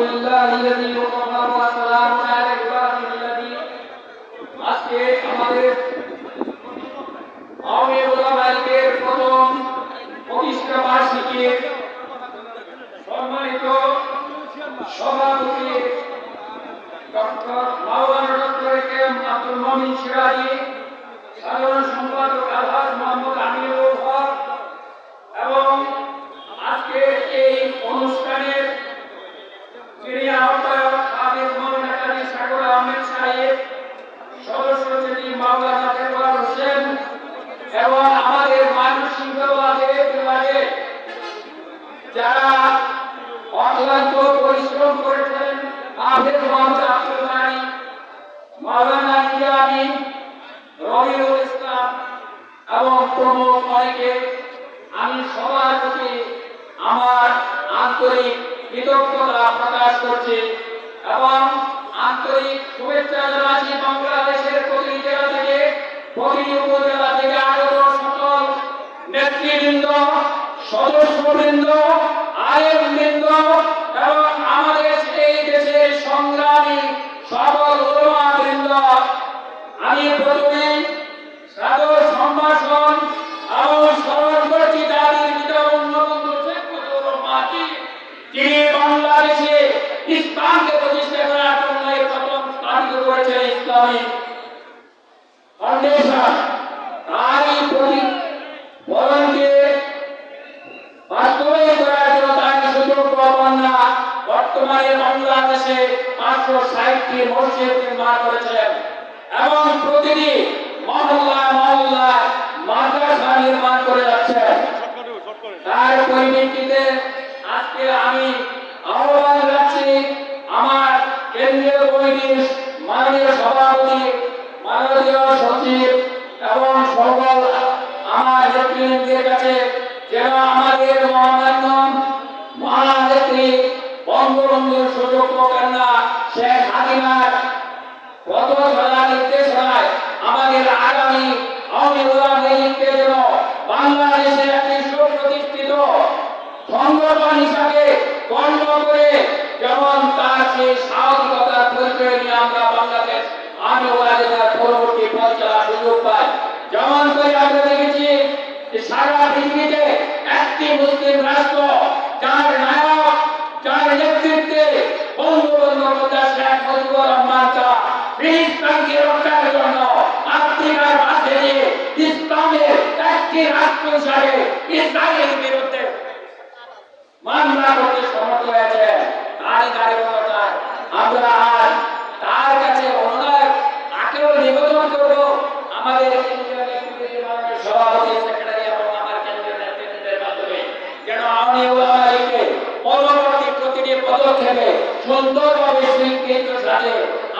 আলহামদুলিল্লাহিল্লাযী ওয়াকাফা ওয়া সালামুন আলা ইবাদিহিল্লাযী আজকে আমাদের আওয়ামী ওলামায়ের প্রথম প্রতিষ্ঠা বার্ষিকীর সম্মানিত সভাপতি ডক্টর মাওলানা ডক্টর এম আব্দুল মুমিন সিরাজী, সাধারণ সম্পাদক আলহাজ মোহাম্মদ আমিনুল হক এবং আজকের এই অনুষ্ঠানের যিনি আহ্বায়ক হাফেজ মাওলানা কাজী সাগর আহমেদ সাহেব, সদস্য যিনি মাওলানা দেওয়ার হোসেন এবং আমাদের মানসিকভাবে যারা অক্লান্ত পরিশ্রম করেছেন হাফেজ মোহাম্মদ আব্দুল বারী, মাওলানা ইয়ামি, রবিউল ইসলাম এবং প্রমুখ অনেকে, আমি সবার প্রতি আমার আন্তরিক কৃতজ্ঞতা প্রকাশ করছি এবং আন্তরিক শুভেচ্ছা জানাচ্ছি বাংলাদেশের প্রতিটি জেলা থেকে, প্রতিটি উপজেলা থেকে আগত সকল নেতৃবৃন্দ, সদস্যবৃন্দ, আলেমবৃন্দ এবং আমাদের এই দেশের সংগ্রামী সকল উলামাবৃন্দ। আমি প্রথমে সাদর সম্ভাষণ এবং স্মরণ করছি জাতির পিতা বঙ্গবন্ধু শেখ মুজিবুর রহমানকে, যিনি বাংলাদেশে ইসলামকে প্রতিষ্ঠা করার জন্য প্রথম স্থাপিত করেছেন ইসলামিক ফাউন্ডেশন। তারই প্রতিফলনকে বাস্তবায়ন করার জন্য তার সুযোগ পাবেন না। বর্তমানে বাংলাদেশে 560টি মসজিদ নির্মাণ করেছেন এবং প্রতিটি মহল্লা মাদ্রাসা নির্মাণ করে যাচ্ছেন। তার পরিপ্রেক্ষিতে আজকে আমি আহ্বান রাখছি আমার কেন্দ্রীয় কমিটির মাননীয় সভাপতি, মাননীয় সচিব এবং সকল আমার নেতৃবৃন্দের কাছে যেন আমাদের মহামান্য মহানেত্রী বঙ্গবন্ধুর সুযোগ কন্যা শেখ হাসিনার পথ চলা নির্দেশনায় আমাদের আগামী আওয়ামী লীগকে যেন বাংলাদেশে একটি সুপ্রতিষ্ঠিত সংগঠন হিসাবে গণ্য করে, যেমন তার সেই সাহসিকতার পরিচয় নিয়ে আমরা বাংলাদেশ আওয়ামী লীগের পরবর্তী পথ চলার সুযোগ পাই। যেমন করে আমরা দেখেছি সারা পৃথিবীতে একটি মুসলিম রাষ্ট্র যার নায়ক, যার নেতৃত্বে বঙ্গবন্ধু শেখ মুজিবুর রহমান ইসলামকে রক্ষার জন্য আফ্রিকার মাঝে ইসলামের একটি রাষ্ট্র হিসাবে ইসরায়েলের বিরুদ্ধে মামলা করতে সমর্থ হয়েছে। তারই ধারাবাহিকতায় আমরা আজ তার কাছে অনুদান আকেও নিবেদন করব আমাদের সভাপতি, সেক্রেটারি এবং আমার কেন্দ্রীয় নেতৃবৃন্দের মাধ্যমে যেন আওয়ামী লীগকে পরবর্তী প্রতিটি পদক্ষেপে সুন্দরভাবে শৃঙ্খলিত সাথে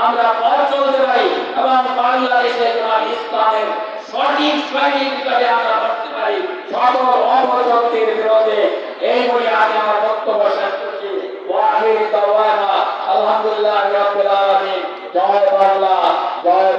আমরা পথ চলতে পারি এবং বাংলাদেশে ইসলামের সঠিক সৈনিক হিসাবে আমরা করতে পারি সকল অপশক্তির বিরুদ্ধে। এই বলে আমি আমার বক্তব্য শেষ করছি। আলহামদুলিল্লাহ রাব্বিল আলামিন। জয় বাংলা, জয়